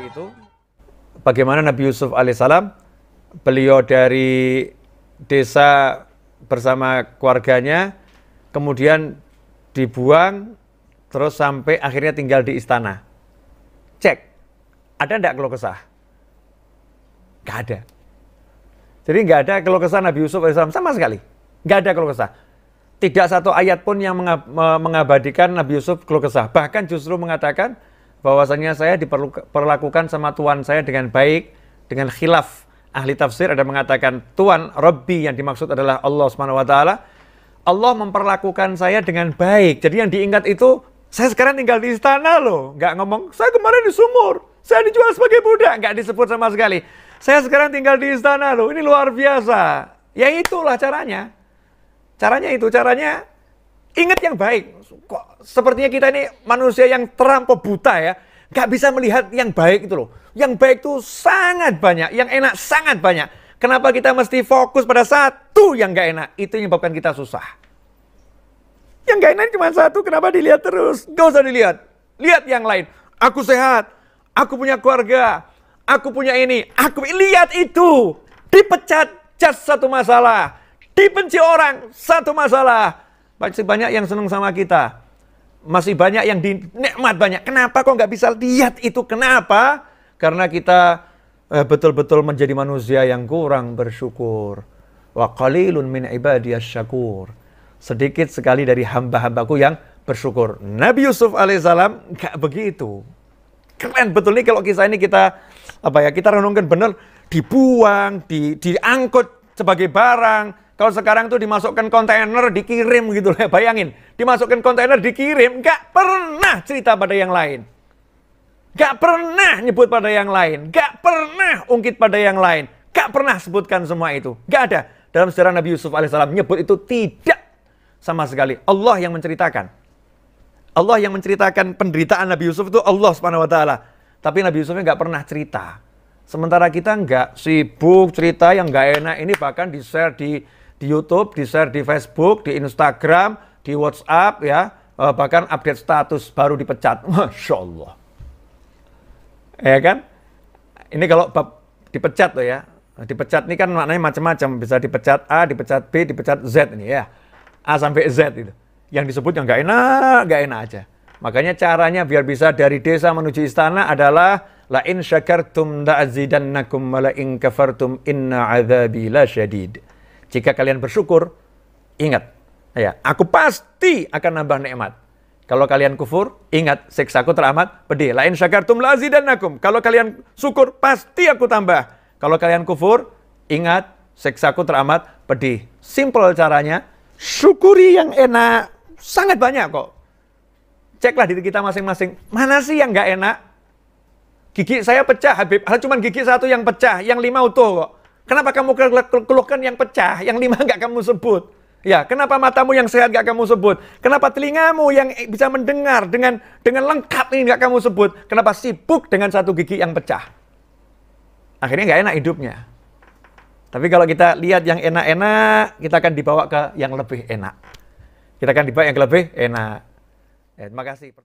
itu, bagaimana Nabi Yusuf alaihissalam, beliau dari desa bersama keluarganya, kemudian dibuang, terus sampai akhirnya tinggal di istana. Cek, ada enggak keluh kesah? Nggak ada. Jadi nggak ada keluh kesah Nabi Yusuf alaihissalam sama sekali. Nggak ada keluh kesah. Tidak satu ayat pun yang mengabadikan Nabi Yusuf keluh kesah. Bahkan justru mengatakan bahwasanya saya diperlakukan sama Tuhan saya dengan baik, dengan khilaf. Ahli tafsir ada mengatakan Tuhan Rabbi yang dimaksud adalah Allah Subhanahu wa taala. Allah memperlakukan saya dengan baik. Jadi yang diingat itu, saya sekarang tinggal di istana loh. Nggak ngomong, saya kemarin di sumur, saya dijual sebagai budak. Nggak disebut sama sekali. Saya sekarang tinggal di istana loh, ini luar biasa. Ya itulah caranya. Caranya ingat yang baik. Kok sepertinya kita ini manusia yang terampau buta ya. Nggak bisa melihat yang baik itu loh. Yang baik itu sangat banyak, yang enak sangat banyak. Kenapa kita mesti fokus pada satu yang nggak enak? Itu yang menyebabkan kita susah. Yang nggak enak cuma satu, kenapa dilihat terus? Nggak usah dilihat. Lihat yang lain. Aku sehat, aku punya keluarga, aku punya ini, lihat itu. Dipecat, just satu masalah. Dibenci orang, satu masalah. Masih banyak yang senang sama kita. Masih banyak yang dinikmat banyak. Kenapa kok nggak bisa lihat itu? Kenapa? Karena kita betul-betul menjadi manusia yang kurang bersyukur. Wa qalilun min ibadiyas syakur. Sedikit sekali dari hamba-hambaku yang bersyukur. Nabi Yusuf alaihissalam nggak begitu. Keren betul nih kalau kisah ini kita renungkan benar, dibuang, diangkut sebagai barang. Kalau sekarang tuh dimasukkan kontainer, dikirim gitu lah. Bayangin, dimasukkan kontainer, dikirim, nggak pernah cerita pada yang lain. Nggak pernah nyebut pada yang lain. Nggak pernah ungkit pada yang lain. Nggak pernah sebutkan semua itu. Nggak ada. Dalam sejarah Nabi Yusuf alaihissalam nyebut itu tidak sama sekali. Allah yang menceritakan. Allah yang menceritakan penderitaan Nabi Yusuf itu Allah Subhanahu wa taala. Tapi Nabi Yusufnya nggak pernah cerita. Sementara kita nggak sibuk cerita yang nggak enak ini, bahkan di-share di YouTube, di-share di Facebook, di Instagram, di WhatsApp ya, bahkan update status baru dipecat. Masya Allah. Ya kan? Ini kalau bab dipecat loh ya. Dipecat ini kan maknanya macam-macam. Bisa dipecat A, dipecat B, dipecat Z ini ya. A sampai Z itu. Yang disebut yang nggak enak aja. Makanya caranya biar bisa dari desa menuju istana adalah la in syakartum la'azidannakum wa la in kafartum inna 'adzabi lasyadid. Jika kalian bersyukur, ingat, ya, aku pasti akan nambah nikmat. Kalau kalian kufur, ingat, siksaku teramat pedih. La in syakartum la'azidannakum. Kalau kalian syukur, pasti aku tambah. Kalau kalian kufur, ingat, siksaku teramat pedih. Simple caranya, syukuri yang enak. Sangat banyak kok. Ceklah diri kita masing-masing. Mana sih yang nggak enak? Gigi saya pecah, Habib. Cuma gigi satu yang pecah, yang 5 utuh kok. Kenapa kamu keluhkan yang pecah, yang 5 nggak kamu sebut? Ya, kenapa matamu yang sehat nggak kamu sebut? Kenapa telingamu yang bisa mendengar dengan lengkap ini nggak kamu sebut? Kenapa sibuk dengan satu gigi yang pecah? Akhirnya nggak enak hidupnya. Tapi kalau kita lihat yang enak-enak, kita akan dibawa ke yang lebih enak. Kita akan dibawa yang lebih enak. Terima kasih.